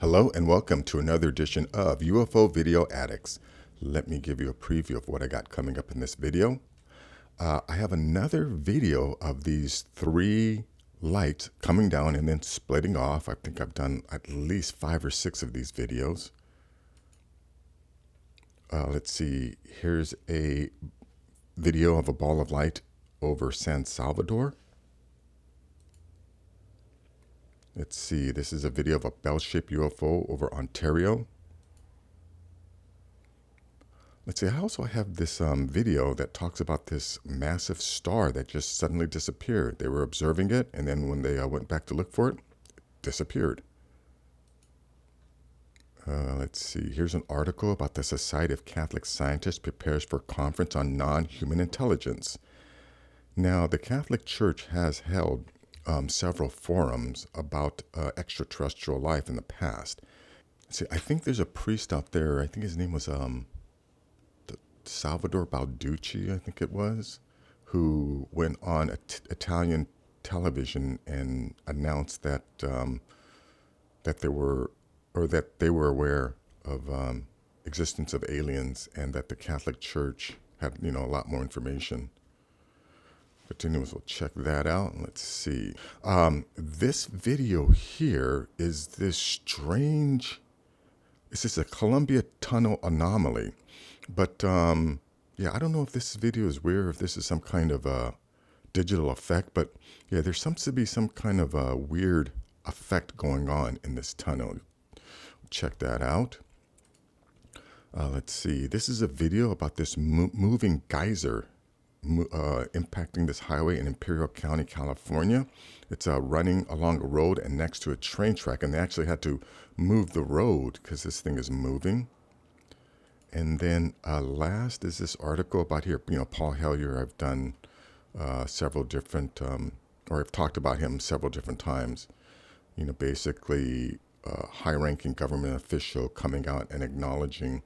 Hello and welcome to another edition of UFO Video Addicts. Let me give you a preview of what I got coming up in this video. I have another video of these three lights coming down and then splitting off. I think I've done at least 5 or 6 of these videos. Let's see, here's a video of a ball of light over San Salvador. Let's see, this is a video of a bell-shaped UFO over Ontario. Let's see, I also have this video that talks about this massive star that just suddenly disappeared. They were observing it, and then when they went back to look for it, it disappeared. Let's see, here's an article about the Society of Catholic Scientists prepares for conference on non-human intelligence. Now, the Catholic Church has held several forums about extraterrestrial life in the past. See, I think there's a priest out there, I think his name was Salvador Balducci, I think it was, who went on Italian television and announced that that they were aware of existence of aliens, and that the Catholic Church had, a lot more information. But anyways, we'll check that out. Let's see. This video here is this strange. This is a Columbia Tunnel anomaly. But yeah, I don't know if this video is weird, if this is some kind of a digital effect. But yeah, there seems to be some kind of a weird effect going on in this tunnel. Check that out. Let's see. This is a video about this moving geyser impacting this highway in Imperial County, California. It's running along a road and next to a train track, and they actually had to move the road because this thing is moving. And then last is this article about here, Paul Hellyer. I've done several different, or I've talked about him several different times. Basically high-ranking government official coming out and acknowledging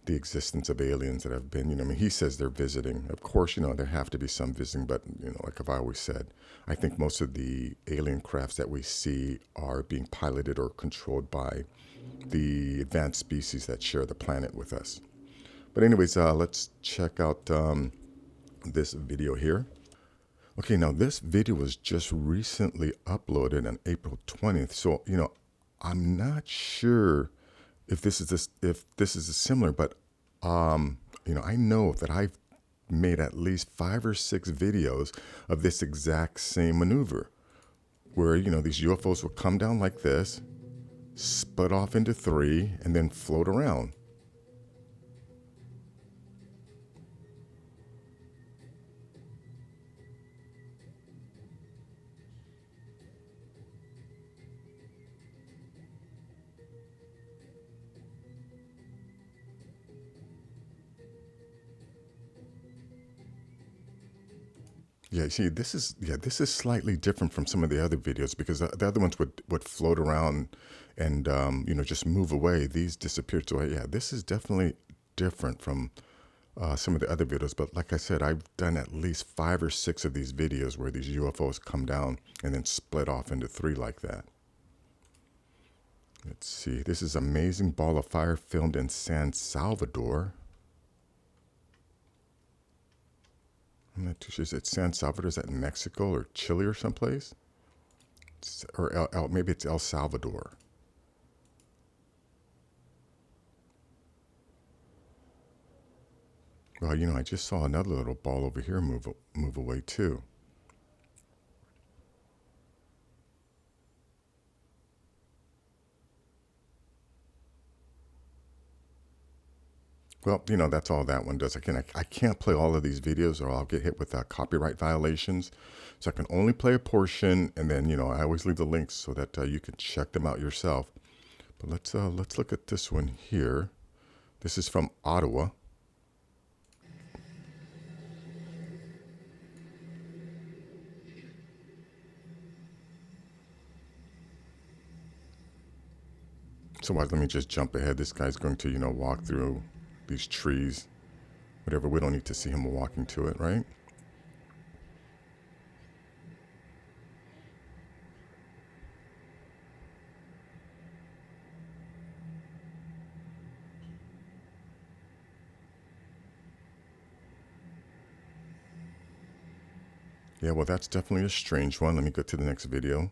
the existence of aliens that have been, he says they're visiting. Of course, there have to be some visiting, but, like I've always said, I think most of the alien crafts that we see are being piloted or controlled by the advanced species that share the planet with us. But anyways, let's check out this video here. Okay, now this video was just recently uploaded on April 20th. So, I'm not sure if this is similar, but I know that I've made at least 5 or 6 videos of this exact same maneuver, where these UFOs will come down like this, split off into 3, and then float around. Yeah, see, this is slightly different from some of the other videos, because the other ones would float around and just move away. These disappeared. So yeah, this is definitely different from some of the other videos. But like I said, I've done at least 5 or 6 of these videos where these UFOs come down and then split off into 3 like that. Let's see. This is amazing ball of fire filmed in San Salvador. I'm not too sure. Is it San Salvador? Is that in Mexico or Chile or someplace? Or maybe it's El Salvador. Well, I just saw another little ball over here move away too. Well, that's all that one does. I can't play all of these videos or I'll get hit with copyright violations. So I can only play a portion, and then, I always leave the links so that you can check them out yourself. But let's look at this one here. This is from Ottawa. So let me just jump ahead. This guy's going to, walk through these trees, whatever. We don't need to see him walking to it, right? Yeah, well, that's definitely a strange one. Let me go to the next video.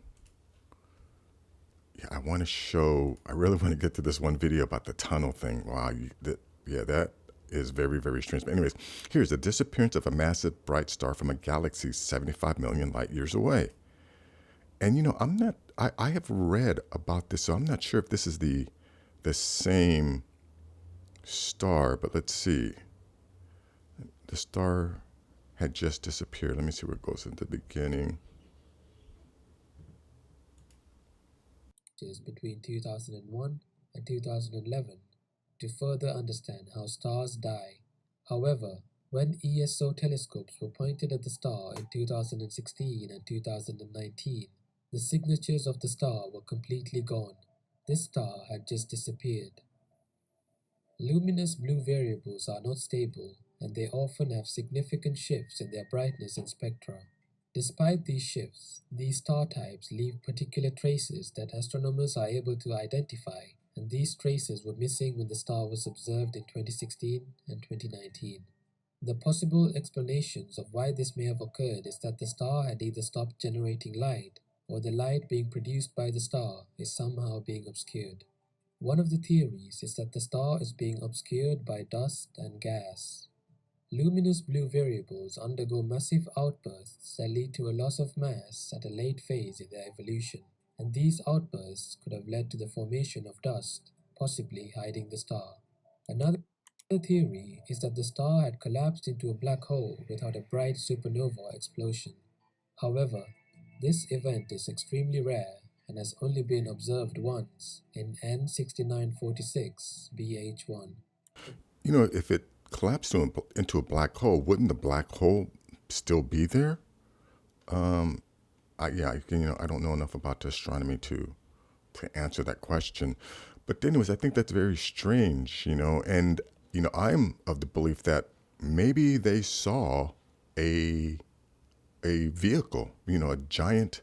Yeah, I really want to get to this one video about the tunnel thing. Wow, yeah, that is very, very strange. But anyways, here's the disappearance of a massive bright star from a galaxy 75 million light years away. And I have read about this, so I'm not sure if this is the same star, but let's see. The star had just disappeared. Let me see where it goes at the beginning. Between 2001 and 2011 to further understand how stars die. However, when ESO telescopes were pointed at the star in 2016 and 2019, the signatures of the star were completely gone. This star had just disappeared. Luminous blue variables are not stable, and they often have significant shifts in their brightness and spectra. Despite these shifts, these star types leave particular traces that astronomers are able to identify, and these traces were missing when the star was observed in 2016 and 2019. The possible explanations of why this may have occurred is that the star had either stopped generating light, or the light being produced by the star is somehow being obscured. One of the theories is that the star is being obscured by dust and gas. Luminous blue variables undergo massive outbursts that lead to a loss of mass at a late phase in their evolution, and these outbursts could have led to the formation of dust, possibly hiding the star. Another theory is that the star had collapsed into a black hole without a bright supernova explosion. However, this event is extremely rare and has only been observed once in N6946 BH1. If it collapsed into a black hole, wouldn't the black hole still be there? I don't know enough about astronomy to answer that question. But anyways, I think that's very strange, and I'm of the belief that maybe they saw a vehicle, a giant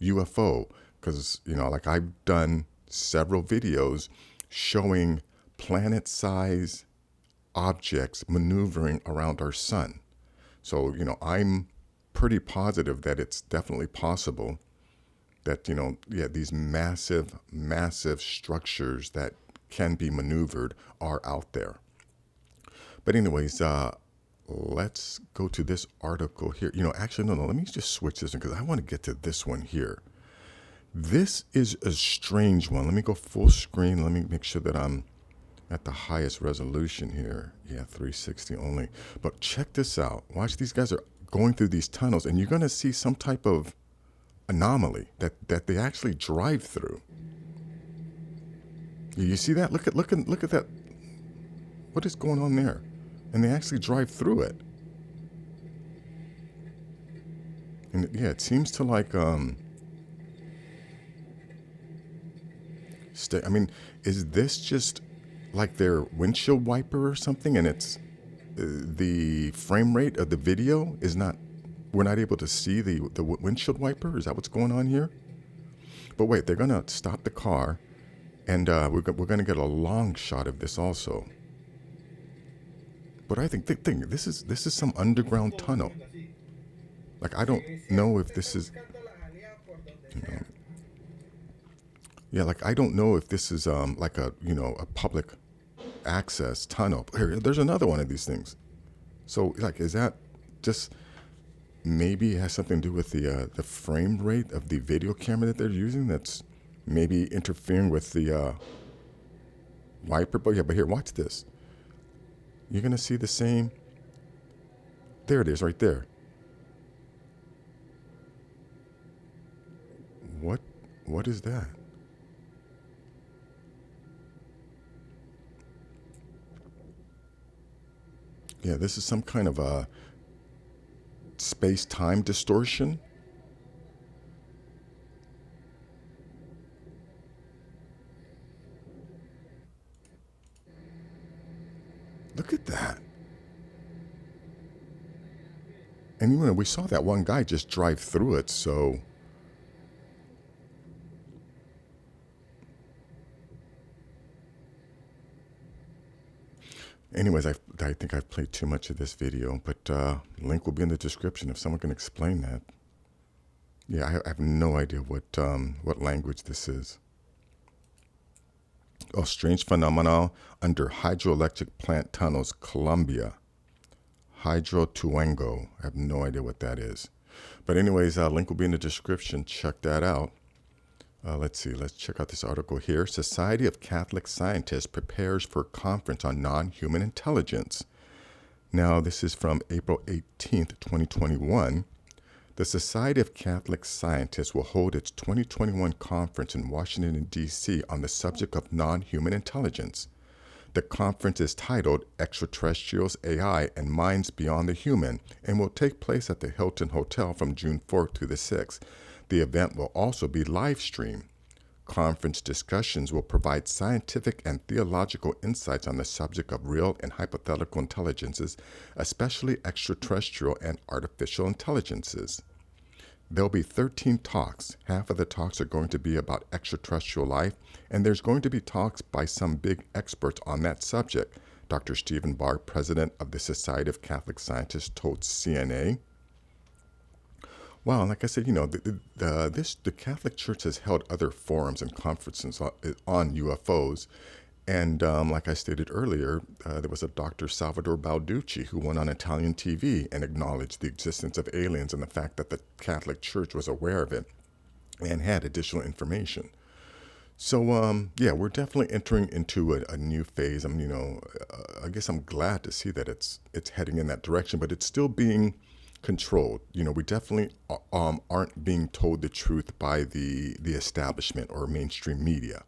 UFO, because like I've done several videos showing planet-sized objects maneuvering around our sun. So, I'm pretty positive that it's definitely possible that, these massive, massive structures that can be maneuvered are out there. But anyways, let's go to this article here. Actually, no, let me just switch this because I want to get to this one here. This is a strange one. Let me go full screen. Let me make sure that I'm at the highest resolution here. Yeah, 360 only. But check this out. Watch, these guys are going through these tunnels, and you're going to see some type of anomaly that they actually drive through. You see that? Look at that. What is going on there? And they actually drive through it. And yeah, it seems to like I mean, is this just like their windshield wiper or something, and it's the frame rate of the video is not, we're not able to see the windshield wiper? Is that what's going on here? But wait, they're gonna stop the car, and we're gonna get a long shot of this also. But I think this is some underground tunnel. Like, I don't know if this is, yeah, like I don't know if this is like a a public access tunnel. Here, there's another one of these things. So like, is that just maybe it has something to do with the frame rate of the video camera that they're using? That's maybe interfering with the wiper. But yeah, but here, watch this. You're gonna see the same. There it is, right there. What is that? Yeah, this is some kind of a space-time distortion. Look at that. And we saw that one guy just drive through it, so Anyways, I think I've played too much of this video, but link will be in the description if someone can explain that. Yeah, I have no idea what language this is. Oh, strange phenomenon under hydroelectric plant tunnels, Colombia. Hydrotuengo. I have no idea what that is. But anyways, link will be in the description. Check that out. Let's see. Let's check out this article here. Society of Catholic Scientists prepares for conference on non-human intelligence. Now, this is from April 18th, 2021. The Society of Catholic Scientists will hold its 2021 conference in Washington, D.C. on the subject of non-human intelligence. The conference is titled Extraterrestrials, AI, and Minds Beyond the Human and will take place at the Hilton Hotel from June 4th to the 6th. The event will also be live streamed. Conference discussions will provide scientific and theological insights on the subject of real and hypothetical intelligences, especially extraterrestrial and artificial intelligences. There'll be 13 talks. Half of the talks are going to be about extraterrestrial life, and there's going to be talks by some big experts on that subject. Dr. Stephen Barr, president of the Society of Catholic Scientists, told CNA. Wow, like I said, the Catholic Church has held other forums and conferences on UFOs. And like I stated earlier, there was a Dr. Salvador Balducci who went on Italian TV and acknowledged the existence of aliens and the fact that the Catholic Church was aware of it and had additional information. So, yeah, we're definitely entering into a new phase. I guess I'm glad to see that it's heading in that direction, but it's still being controlled. We definitely aren't being told the truth by the establishment or mainstream media.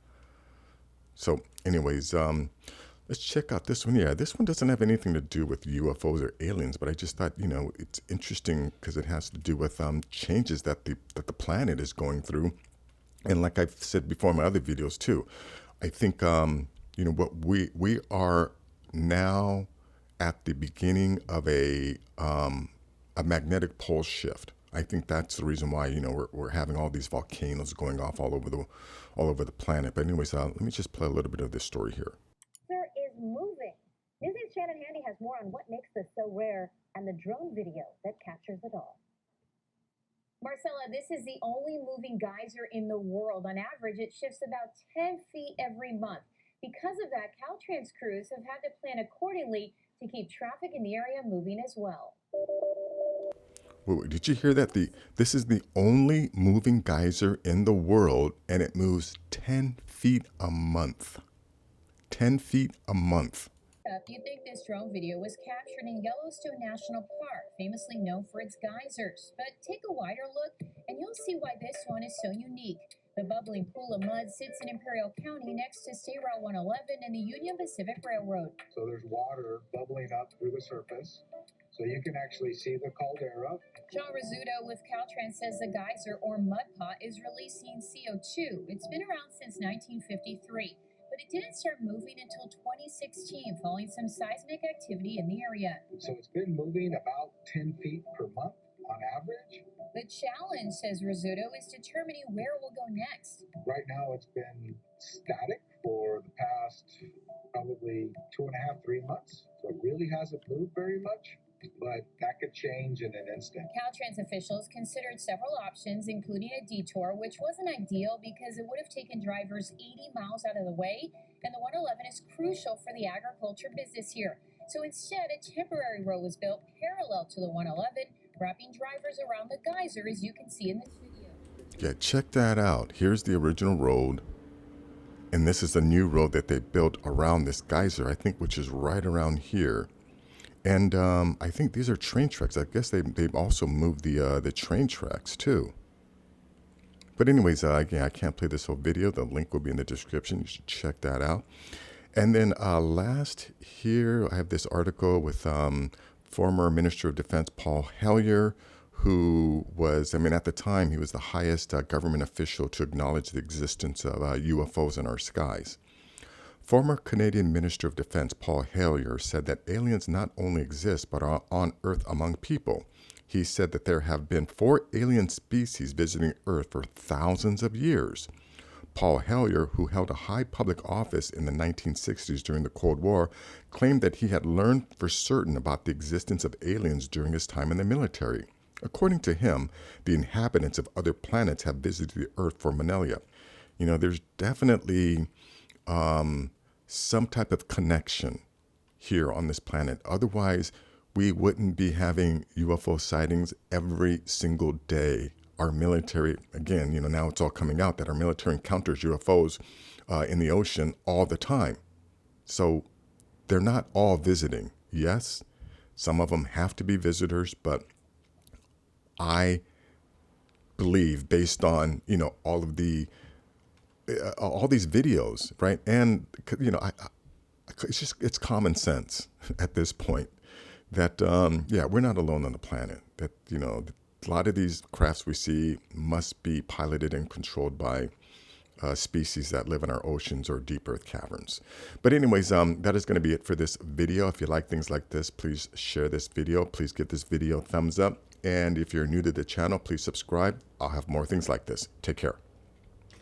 So anyways, let's check out this one. Yeah, this one doesn't have anything to do with UFOs or aliens, but I just thought, it's interesting because it has to do with changes that the planet is going through. And like I've said before in my other videos too, I think, what we are now at the beginning of a magnetic pole shift. I think that's the reason why, we're having all these volcanoes going off all over the planet. But anyways, let me just play a little bit of this story here. Is moving. News's Shannon Handy has more on what makes this so rare and the drone video that captures it all. Marcella, this is the only moving geyser in the world. On average, it shifts about 10 feet every month. Because of that, Caltrans crews have had to plan accordingly to keep traffic in the area moving as well. Wait, did you hear that? This is the only moving geyser in the world, and it moves 10 feet a month. 10 feet a month. You'd think this drone video was captured in Yellowstone National Park, famously known for its geysers. But take a wider look, and you'll see why this one is so unique. The bubbling pool of mud sits in Imperial County next to State Route 111 and the Union Pacific Railroad. So there's water bubbling up through the surface. So you can actually see the caldera. John Rizzuto with Caltrans says the geyser or mud pot is releasing CO2. It's been around since 1953, but it didn't start moving until 2016 following some seismic activity in the area. So it's been moving about 10 feet per month on average. The challenge, says Rizzuto, is determining where it will go next. Right now it's been static for the past probably 2.5, 3 months. So it really hasn't moved very much. But that could change in an instant. Caltrans officials considered several options, including a detour, which wasn't ideal because it would have taken drivers 80 miles out of the way, and the 111 is crucial for the agriculture business here. So instead, a temporary road was built parallel to the 111, wrapping drivers around the geyser, as you can see in this video. Yeah, check that out. Here's the original road, and this is the new road that they built around this geyser, I think, which is right around here. And I think these are train tracks. I guess they've also moved the train tracks too. But anyways, again, I can't play this whole video. The link will be in the description. You should check that out. And then last here, I have this article with former Minister of Defense Paul Hellyer, who was, at the time, he was the highest government official to acknowledge the existence of UFOs in our skies. Former Canadian Minister of Defense Paul Hellyer said that aliens not only exist but are on Earth among people. He said that there have been 4 alien species visiting Earth for thousands of years. Paul Hellyer, who held a high public office in the 1960s during the Cold War, claimed that he had learned for certain about the existence of aliens during his time in the military. According to him, the inhabitants of other planets have visited the Earth for millennia. You know, there's definitely some type of connection here on this planet. Otherwise, we wouldn't be having UFO sightings every single day. Our military, again, you know, now it's all coming out that our military encounters UFOs in the ocean all the time. So they're not all visiting. Yes, some of them have to be visitors, but I believe, based on, you know, all of the all these videos, right? And, you know, it's common sense at this point that, yeah, we're not alone on the planet. That, you know, a lot of these crafts we see must be piloted and controlled by species that live in our oceans or deep earth caverns. But anyways, that is going to be it for this video. If you like things like this, please share this video. Please give this video a thumbs up. And if you're new to the channel, please subscribe. I'll have more things like this. Take care.